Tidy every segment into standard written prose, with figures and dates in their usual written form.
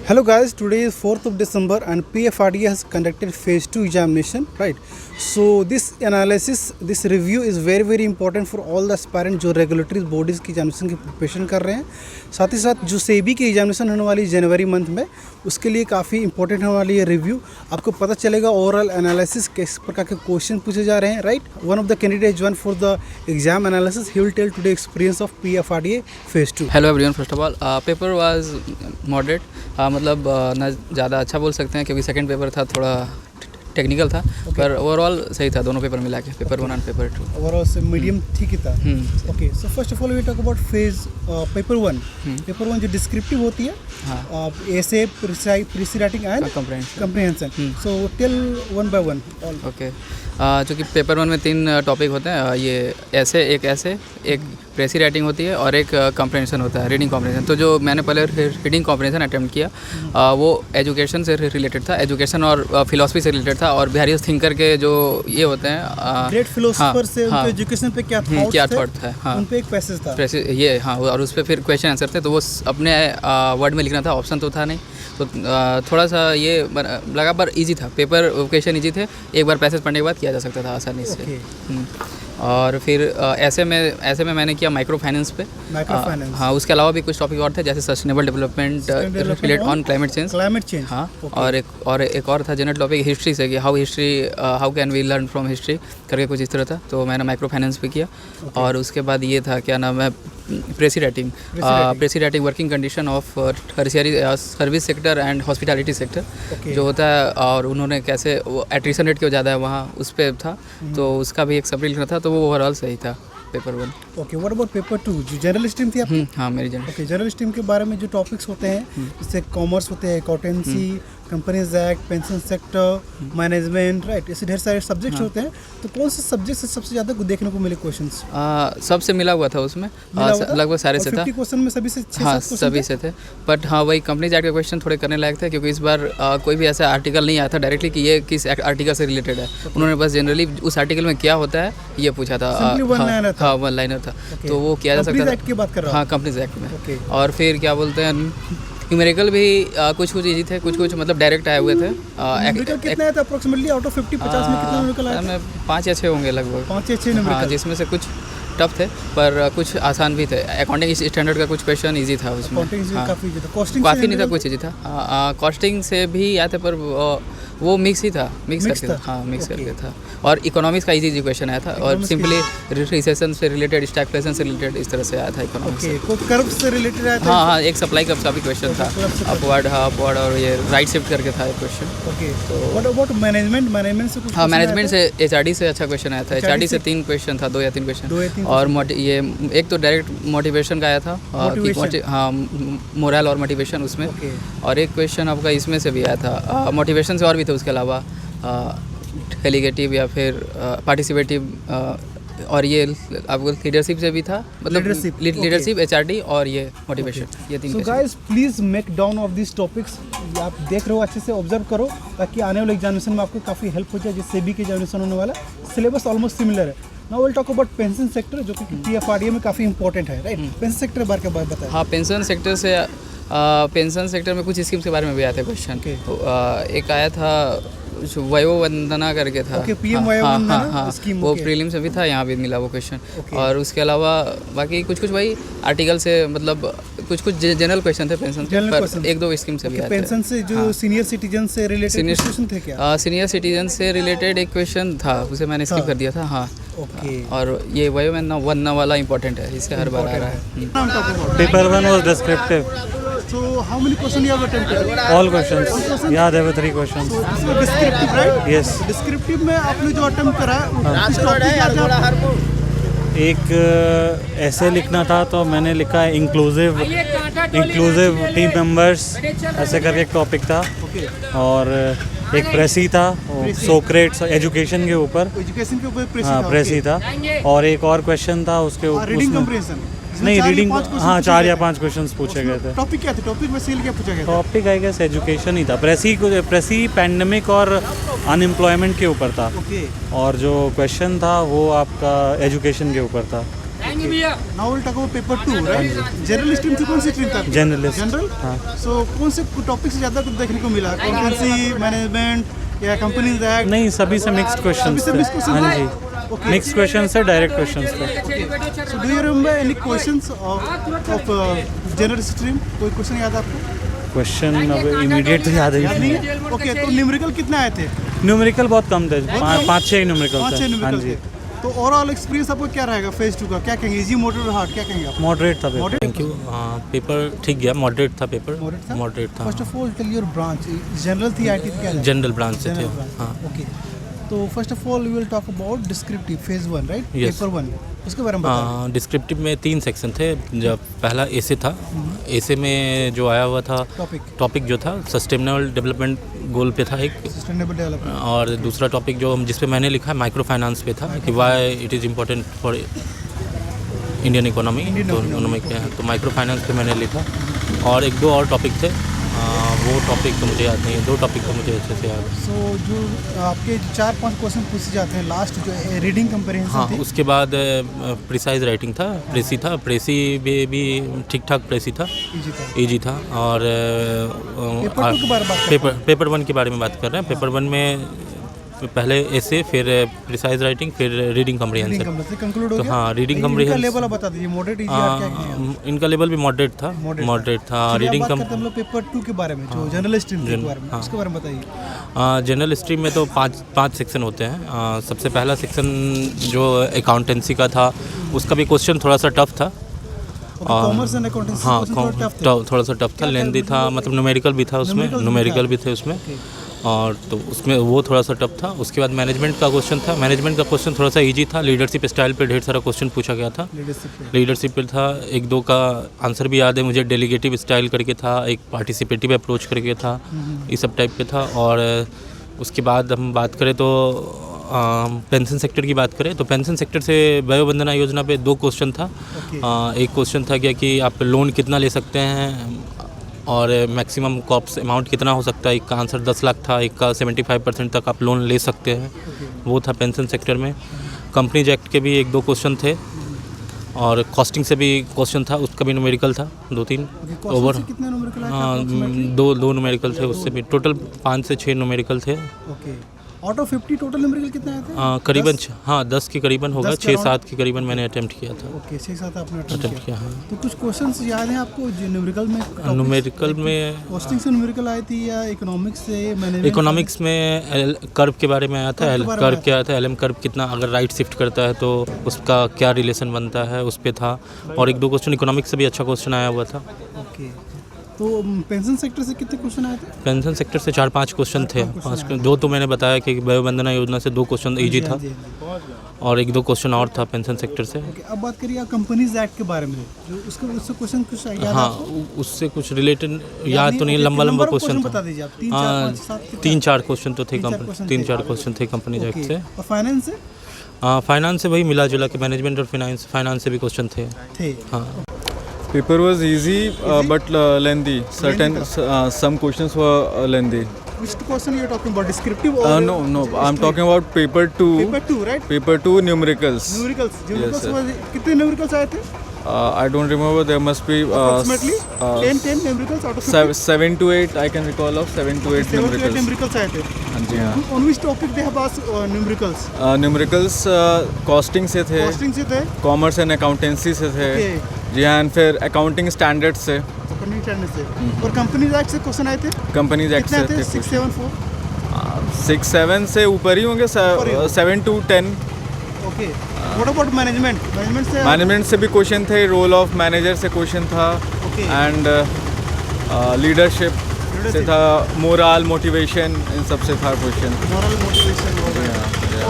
Hello guys, today is 4th of December and PFRDA has conducted phase 2 examination, right? So this analysis, this review is very important for all the aspirant जो regulatory bodies की examination की preparation कर रहे हैं. साथ ही साथ जो सेबी की एग्जामिनेशन होने वाली जनवरी मंथ में, उसके लिए काफ़ी इंपॉर्टेंट होने वाली है रिव्यू. आपको पता चलेगा ओवरऑल एनालिसिस किस प्रकार के क्वेश्चन पूछे जा रहे हैं, right? One of the candidate join for the exam analysis, he will tell today experience of PFRDA phase 2. Hello everyone, first of all paper was moderate. मतलब ना ज़्यादा अच्छा बोल सकते हैं क्योंकि सेकंड पेपर था थोड़ा टेक्निकल था, पर ओवरऑल सही था दोनों पेपर मिला के, पेपर 1 एंड पेपर 2. ओवरऑल से मीडियम ठीक ही था. Okay, so first of all we talk about phase paper 1. Paper 1 जो डिस्क्रिप्टिव होती है, essay, precis writing and comprehension. So tell one by one all. Okay, जो कि पेपर 1 में 3 टॉपिक होते हैं. ये ऐसे एक प्रेसी राइटिंग होती है और एक कॉम्प्रिहेंशन होता है, रीडिंग कॉम्प्रिहेंशन. तो जो मैंने पहले रीडिंग कॉम्प्रिहेंशन अटेम्प्ट किया, वो एजुकेशन से रिलेटेड था, एजुकेशन और फिलोसफी से रिलेटेड था. और वेरियस थिंकर के जो ये होते हैं ग्रेट फिलोसोफर से उनके एजुकेशन पे क्या थॉट था, हाँ, उन पे एक पैसेज था ये, हाँ, और उस पर फिर क्वेश्चन आंसर थे. तो वो अपने वर्ड में लिखना था, ऑप्शन तो था नहीं. तो थोड़ा सा ये लगा, पर इजी था पेपर. क्वेश्चन इजी थे, एक बार पैसेज पढ़ने के बाद किया जा सकता था आसानी से. और फिर ऐसे में मैंने किया माइक्रो फाइनेंस पे. हाँ, उसके अलावा भी कुछ टॉपिक और थे, जैसे sustainable development related on climate change. हाँ, और एक और था जनरल टॉपिक हिस्ट्री से, कि how can we learn from history करके कुछ इस तरह था. तो मैंने माइक्रो फाइनेंस पे किया. और उसके बाद ये था, क्या नाम है, प्रेसी writing working condition of tertiary service sector and hospitality sector जो होता है, और उन्होंने कैसे एट्रिशन रेट क्यों ज़्यादा है वहाँ, उस पर था. तो उसका भी एक समरी लिखना था. तो वो ओवरऑल सही था paper 1. Okay, what about paper 2 जो जर्नल स्ट्रीम थी आपकी? हाँ, मेरी जर्नल. ओके, जर्नल स्ट्रीम के बारे में जो टॉपिक्स होते हैं, जैसे कॉमर्स होते हैं, accountancy, companies act, pension sector, management, right, ऐसे ढेर सारे सब्जेक्ट्स होते हैं. तो कौन से सब्जेक्ट से सबसे ज़्यादा देखने को मिले क्वेश्चंस? सबसे मिला हुआ था उसमें, लगभग सारे से था. 50 क्वेश्चन में सभी से 6-7 हाँ, सभी से थे. बट हाँ, वही कंपनीज एक्ट के क्वेश्चन थोड़े करने लायक थे, क्योंकि इस बार कोई भी ऐसा आर्टिकल नहीं आया था डायरेक्टली कि ये किस आर्टिकल से रिलेटेड है. उन्होंने बस जनरली उस आर्टिकल में क्या होता है ये पूछा था. हाँ, वन लाइनर था. तो वो किया जा सकता था. एक्ट की बात कर रहा हूं. हाँ, कंपनीज एक्ट में. और फिर क्या बोलते हैं, न्यूमेरिकल भी कुछ इजी थे, कुछ मतलब डायरेक्ट आए हुए थे. न्यूमेरिकल कितना है अप्रोक्सीमेटली आउट ऑफ 50-50 में कितना न्यूमेरिकल आया? मैं 5 या 6 होंगे लगभग. 5 या 6 न्यूमेरिकल. हाँ, जिसमें से कुछ टफ थे पर कुछ आसान भी थे. अकाउंटिंग स्टैंडर्ड का कुछ क्वेश्चन इजी था उसमें. काफ़ी नहीं था, कुछ इजी था. कॉस्टिंग से भी आए थे, पर वो मिक्स ही था, मिक्स करके था. और इकोनॉमिक्स का इजी क्वेश्चन आया था, और सिंपली रिसेशन से रिलेटेड, स्टैगफ्लेशन से रिलेटेड इस तरह से आया था इकोनॉमिक्स. कर्व से रिलेटेड आया था. हाँ, एक सप्लाई कर्व का भी क्वेश्चन था, अपवर्ड और ये राइट शिफ्ट करके था एक क्वेश्चन. ओके, तो व्हाट अबाउट मैनेजमेंट से कुछ? हाँ, मैनेजमेंट से HRD से अच्छा क्वेश्चन आया था. HRD से 3 क्वेश्चन था, 2 या 3 क्वेश्चन. और ये एक तो डायरेक्ट मोटिवेशन का आया था, हाँ, मोरल और मोटिवेशन उसमें. और एक क्वेश्चन आपका इसमें से भी आया था, मोटिवेशन से और भी थे उसके अलावा, डेलीगेटिव या फिर पार्टिसिपेटिव, और ये आपको लीडरशिप से भी था, मतलब लीडरशिप, HRD और ये मोटिवेशन, ये 3. So guys, please make down of this topics. आप देख रहे हो, अच्छे से ऑब्जर्व करो, ताकि आने वाले एग्जामिनेशन में आपको काफ़ी हेल्प हो जाए. जिससे भी के एग्जामिनेशन होने वाला सिलेबस ऑलमोस्ट सिमिलर है. Now will talk about pension sector, जो कि PFRDA में काफ़ी इंपॉर्टेंट है, राइट? पेंशन सेक्टर के बारे में बताएं. हाँ, पेंशन सेक्टर में कुछ स्कीम्स के बारे में भी आया था क्वेश्चन. एक आया था वयो वंदना करके था. PM वयो वंदना स्कीम, वो प्रीलिम्स में भी था, यहाँ भी मिला वो क्वेश्चन. और उसके अलावा बाकी कुछ वही आर्टिकल से, मतलब कुछ जनरल क्वेश्चन थे पेंशन पर, 1-2 स्कीम से भी आए थे. पेंशन से जो सीनियर सिटीजन से रिलेटेड क्वेश्चन थे क्या? सीनियर सिटीजन से रिलेटेड एक क्वेश्चन था, उसे मैंने स्किप कर दिया था. हाँ, और ये वयो वंदना वाला इंपॉर्टेंट है, इससे हर बार आ रहा है. Paper 1 was descriptive. So how many questions you have attempted? All questions. Yeah, there were 3 questions. So descriptive, right? Yes. Descriptive में आपने जो अटेम्प्ट करा किस टॉपिक का था? एक ऐसे लिखना था, तो मैंने लिखा है इंक्लूसिव टीम मेंबर्स, ऐसे करके एक टॉपिक था. और एक प्रेसी था, सोक्रेट्स एजुकेशन के ऊपर. हाँ, प्रेसी था. और एक और क्वेश्चन था उसके ऊपर, नहीं, रीडिंग. हाँ, 4 या 5 क्वेश्चंस पूछे गए थे. टॉपिक क्या थे? टॉपिक में क्या पूछा गया था? टॉपिक आई गेस एजुकेशन ही था. प्रेसी पैंडेमिक और अनएम्प्लॉयमेंट के ऊपर था. और जो क्वेश्चन था वो आपका एजुकेशन के ऊपर था. Now will talk about paper 2 right. General stream से कौन सी स्ट्रीम था? Generalist. जनरल. हाँ. सो कौन से टॉपिक से ज़्यादा कुछ देखने को मिला? अकाउंटेंसी, मैनेजमेंट या कंपनीज एक्ट? नहीं, सभी से मिक्स्ड क्वेश्चन सभी से mixed questions हाँ थे? जी, Okay. मिक्स्ड क्वेश्चन से डायरेक्ट क्वेश्चन थे। So do you remember any questions of general stream? कोई क्वेश्चन याद है आपको? क्वेश्चन अब इमीडिएट तो याद याद नहीं है। है? ओके, तो न्यूमेरिकल कितने आए थे? न्यूमेरिकल बहुत कम थे, पाँच छः न्यूमेरिकल पाँच छः थे। हाँ न्यूमेरिकल जी, थे. तो ओवरऑल एक्सपीरियंस आपको क्या रहेगा फेज 2 का? क्या कहेंगे, इजी, मॉडरेट, हार्ड, क्या कहेंगे आप? मॉडरेट था paper. Moderate? Thank you. Paper ठीक गया, मॉडरेट था पेपर। Moderate था? मॉडरेट था। First of all tell your branch. General थी, आईटी थी, क्या? जनरल ब्रांच से थे। General branch. हाँ। ओके. तो first of all we will talk about descriptive phase 1 right? Yes. Paper 1 उसके बारे में बताएं. डिस्क्रिप्टिव में 3 सेक्शन थे। जब पहला एसे था, एसे में जो आया हुआ था टॉपिक जो था सस्टेनेबल डेवलपमेंट गोल पे था एक, सस्टेनेबल डेवलपमेंट. और दूसरा टॉपिक जो जिस पे मैंने लिखा है माइक्रो फाइनेंस पे था कि why it is important for Indian economy. तो उन्होंने क्या है, तो माइक्रो फाइनेंस पे मैंने लिखा, और एक दो और टॉपिक थे, वो टॉपिक तो मुझे याद नहीं है, 2 टॉपिक तो मुझे अच्छे से याद है। सो जो आपके 4-5 क्वेश्चन पूछे जाते हैं लास्ट जो रीडिंग कंप्रीहेंशन हाँ, थी. उसके बाद प्रिसाइज राइटिंग था, प्रेसी था, प्रेसी भी ठीक ठाक प्रेसी था, इजी था. इजी था। और पेपर 2 के बारे में बात करते हैं. पेपर 1 के बारे में बात कर रहे हैं। पेपर 1 में पहले ऐसे, फिर प्रिसाइज राइटिंग, फिर रीडिंग कम्प्रीहेंशन। कंक्लूड हो तो गया. हाँ, रीडिंग इनका कम्प्रीहेंशन लेवल आप बता दीजिए, मॉडरेट, इजी, हार्ड, क्या कहेंगे? इनका लेवल भी मॉडरेट था। मॉडरेट था। रीडिंग बात करते हैं हम लोग पेपर 2 के बारे में, जो जर्नल स्ट्रीम के बारे में, उसके बारे में बताइए. जनरल स्ट्रीम में तो पाँच सेक्शन होते हैं। सबसे पहला सेक्शन जो अकाउंटेंसी का था, उसका भी क्वेश्चन थोड़ा सा टफ था। कॉमर्स एंड अकाउंटेंसी हाँ, थोड़ा थोड़ा सा टफ था, लेंदी था, मतलब न्यूमेरिकल भी था उसमें, न्यूमेरिकल भी थे उसमें, और तो उसमें वो थोड़ा सा टफ था। उसके बाद मैनेजमेंट का क्वेश्चन था। मैनेजमेंट का क्वेश्चन थोड़ा सा इजी था। लीडरशिप स्टाइल पे ढेर सारा क्वेश्चन पूछा गया था। लीडरशिप पे था, 1-2 का आंसर भी याद है मुझे। डेलीगेटिव स्टाइल करके था, एक पार्टिसिपेटिव अप्रोच करके था, ये सब टाइप पे था। और उसके बाद हम बात करें तो पेंशन सेक्टर की बात करें तो पेंशन सेक्टर से वयो वंदना योजना पे 2 क्वेश्चन था। एक क्वेश्चन था क्या कि आप लोन कितना ले सकते हैं और मैक्सिमम कॉप्स अमाउंट कितना हो सकता है। एक का आंसर 10 लाख था, एक का 75% तक आप लोन ले सकते हैं, वो था पेंशन सेक्टर में। कंपनीज एक्ट के भी 1-2 क्वेश्चन थे, और कॉस्टिंग से भी क्वेश्चन था, उसका भी न्यूमेरिकल था 2-3 ओवर। कितने न्यूमेरिकल आए थे? 2 न्यूमेरिकल थे, उससे भी टोटल 5 से 6 न्यूमेरिकल थे। Okay. Out of 50 total numerical कितने आए थे? करीबन 10 के करीबन होगा, 10 के 6-7 के करीबन मैंने अटेम्प्ट किया था। ओके, 6-7 आपने अटेम्प्ट अटेम्प्ट किया। हाँ, तो कुछ क्वेश्चंस याद हैं आपको जो न्यूमेरिकल में? न्यूमेरिकल में कॉस्टिंग से न्यूमेरिकल आई थी या इकोनॉमिक्स से, मैनेजमेंट? इकोनॉमिक्स में कर्व के बारे में आया था। कर्व क्या था, LM कर्व कितना अगर राइट शिफ्ट करता है तो उसका क्या रिलेशन बनता है, उस पर था। और 1-2 क्वेश्चन इकोनॉमिक्स से भी अच्छा क्वेश्चन आया हुआ था। ओके. तो पेंशन सेक्टर से कितने क्वेश्चन आए थे? पेंशन सेक्टर से 4-5 क्वेश्चन थे। 2 तो मैंने बताया कि वयो वंदना योजना से 2 क्वेश्चन ईजी था, और 1-2 क्वेश्चन और था पेंशन सेक्टर से। ओके. अब बात करिए कंपनीज एक्ट के बारे में, जो उससे क्वेश्चन कुछ याद है हाँ, आपको? उससे कुछ रिलेटेड याद तो नहीं, लंबा क्वेश्चन बता था। दीजिए आप. 3, 4, 5, 7 3-4 क्वेश्चन तो थे, 3-4 थे. क्वेश्चन थे कंपनी एक्ट से। और फाइनेंस से? फाइनेंस से वही मिला जुला के मैनेजमेंट और फाइनेंस से भी क्वेश्चन थे। हाँ. Paper was easy, but lengthy. Some questions were lengthy. Which question you are talking about? Descriptive or? No. I'm talking about paper 2. Paper 2, right? Paper 2 numericals. Numericals. Yes, sir. कितने numericals आए थे? I don't remember. There must be Approximately 10 numericals out of 50? 7 to 8. I can recall of 7 to 8 7 to 8 numericals. numericals आए थे. हाँ जी हाँ. On which topic they have asked numericals? Numericals costing से थे, Costing से थे. commerce and accountancy से थे. Okay. जी हाँ, and फिर accounting standards से, कंपनी स्टैंडर्ड से. और कंपनीज एक्ट से क्वेश्चन आए थे? companies act कितने से थे? थे. 6, 7, 4. 6-7 से ऊपर ही होंगे. 7 to 10. Okay. What about management? Management से? मैनेजमेंट से भी क्वेश्चन थे, रोल ऑफ मैनेजर से क्वेश्चन था, Okay. एंड लीडरशिप से था, मोरल, मोटिवेशन, इन सब से था क्वेश्चन. मोरल, मोटिवेशन वगैरह.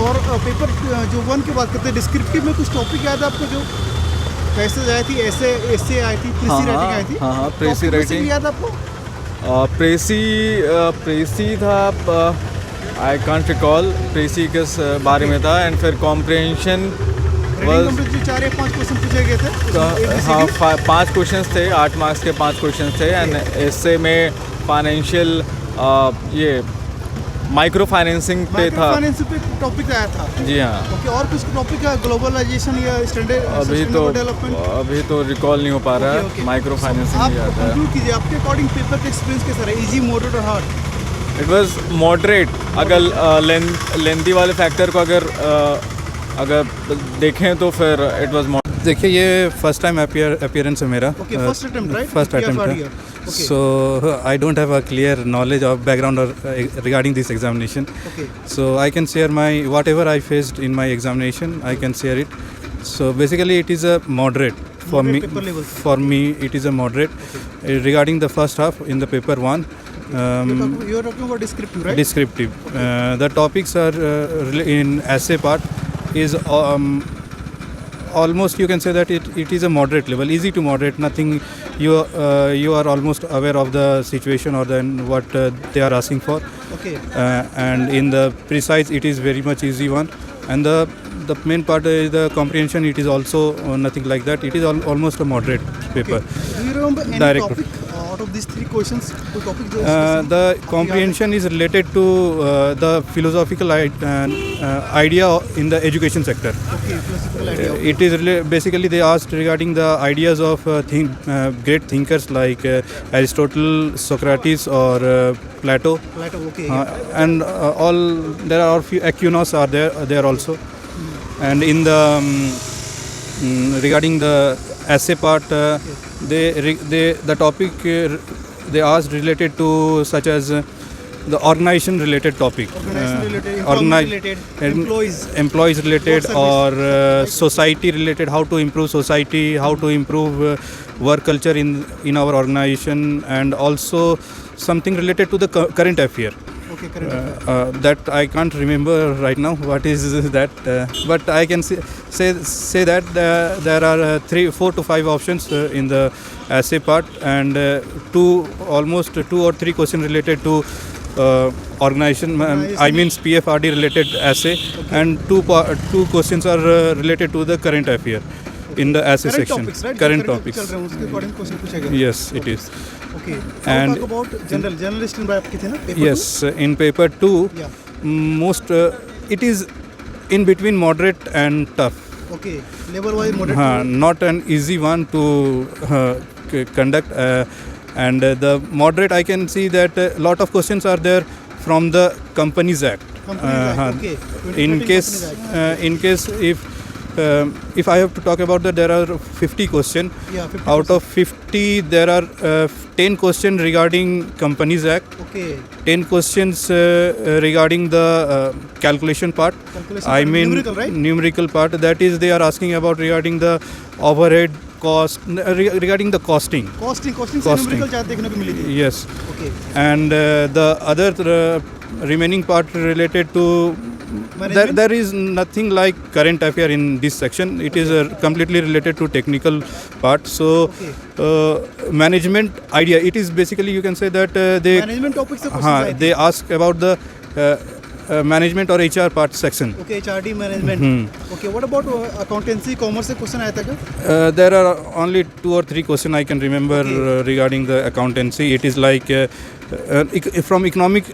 और पेपर जो 1 की बात करते हैं, डिस्क्रिप्टिव में कुछ टॉपिक याद है आपको जो पैसेज आई थी, ऐसे आई थी, प्रेसी राइटिंग आई थी? हाँ, प्रेसी Topic राइटिंग. याद आपको? प्रेसी था, आई कांट रिकॉल प्रेसी किस बारे में था. एंड फिर कॉम्प्रिहेंशन रीडिंग कंप्लीट जो 4 या 5 क्वेश्चन पूछे गए थे. हाँ, 5 क्वेश्चन थे, 8 मार्क्स के 5 क्वेश्चन थे. एंड ऐसे में फाइनेंशियल ये माइक्रो फाइनेंसिंग पे था। फाइनेंस पे टॉपिक आया था। जी हाँ। ओके, और कुछ टॉपिक है ग्लोबलाइजेशन या डेवलपमेंट? अभी तो रिकॉल नहीं हो पा रहा है। माइक्रो फाइनेंसिंग आप भी आता है। कंक्लूड कीजिए, आपके अकॉर्डिंग पेपर का एक्सपीरियंस कैसा रहा? इजी, मॉडरेट और हार्ड? It was moderate. अगर लेंथी वाले फैक्टर को अगर देखें तो फिर इट वाज। देखिए, ये फर्स्ट टाइम अपीयरेंस है मेरा। Okay, first attempt right? First attempt है। So I don't have a clear knowledge of background regarding this examination. Okay. So I can share my whatever I faced in my examination. I can share it. So basically, it is a moderate for Moderate me. paper level. For me, it is a moderate. Regarding the first half in the paper one. You are talking about descriptive, right? Descriptive. The topics are in essay part is almost you can say that it is a moderate level, easy to moderate. Nothing, you are almost aware of the situation or then what they are asking for. Okay. And in the precise, it is very much easy one. And the main part is the comprehension. It is also nothing like that. It is almost a moderate paper. Do you remember any Direct. topic out of these three questions? कोई topic जो The comprehension is related to the philosophical idea in the education sector. Okay, philosophical idea. It is basically they asked regarding the ideas of great thinkers like Aristotle, Socrates, or Plato. Plato, okay. And all there are few Aquinas are there also. And in the regarding the essay part, the topic they asked related to such as the organization related topic, Organization related, employment related, employees related, Work or society related, how to improve society, how to improve work culture in our organization, and also something related to the current affair. Okay, correct. That I can't remember right now what is that, but I can say that there are 4 to 5 options in the essay part, and almost 2 or 3 questions related to organization. I mean PFRD related essay, and two questions are related to the current affair in the essay Current section. topics, right? Current जो topics. चल रहे हैं, उसके according question पूछेगा. Yes, it is. Okay. And- Now talk about generalist in आपकी थी ना? Paper Yes, in paper 2, Yeah. most it is in between moderate and tough. two. Okay. Level wise moderate. Not an easy one to conduct. And the moderate, I can see that a lot of questions are there from the Companies Act. Companies Act, okay. In 2013 case, Companies Act. if I have to talk about that, there are 50 questions. Yeah, 50 Out of 50, there are 10 questions regarding Companies Act. Okay. 10 questions regarding the calculation part. Calculation I part, mean numerical, right? numerical part. That is, they are asking about regarding the overhead cost, regarding the costing. Costing से Costing. numerical chart देखने को मिली थी. Yes. Okay. And the other remaining part related to Management? there is nothing like current affair in this section. It is completely related to technical part. So management idea, it is basically, you can say that they Management topics से questions आए थे. they ask about the management or HR part section. Okay, HRD management. Okay, what about accountancy, commerce से question आया था क्या? There are only 2 or 3 questions I can remember regarding the accountancy. It is like from economic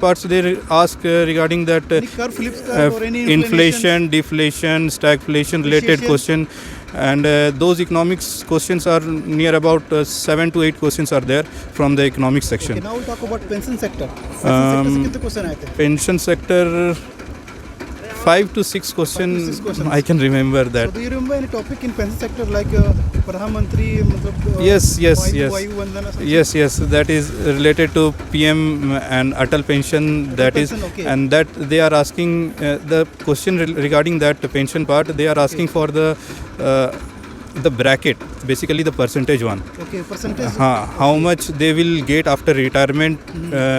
parts they ask regarding that Any curve flips curve or any inflation, deflation, stagflation related Depreciation. question. And those economics questions are near about 7 to 8 questions are there from the economics section. Okay, now we'll talk about pension sector. Pension sector से कितने question आए थे? Pension sector, 5 to 6 questions 6 questions. I can remember So that. do you remember any topic in pension sector like Pradhan Mantri मतलब Yes. Vayu Vandana something? Yes, that is related to PM and Atal pension. That is, pension, okay. and that they are asking the question regarding that pension part. They are asking for the bracket, basically the percentage one. Okay, percentage. How much they will get after retirement,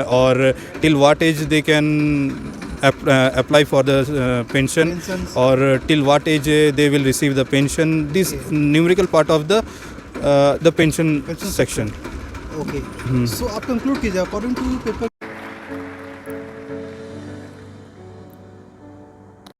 or till what age they can apply for the pension, Pensions. or till what age they will receive the pension. This numerical part of the pension section. Okay. So आप conclude कीजिए according to paper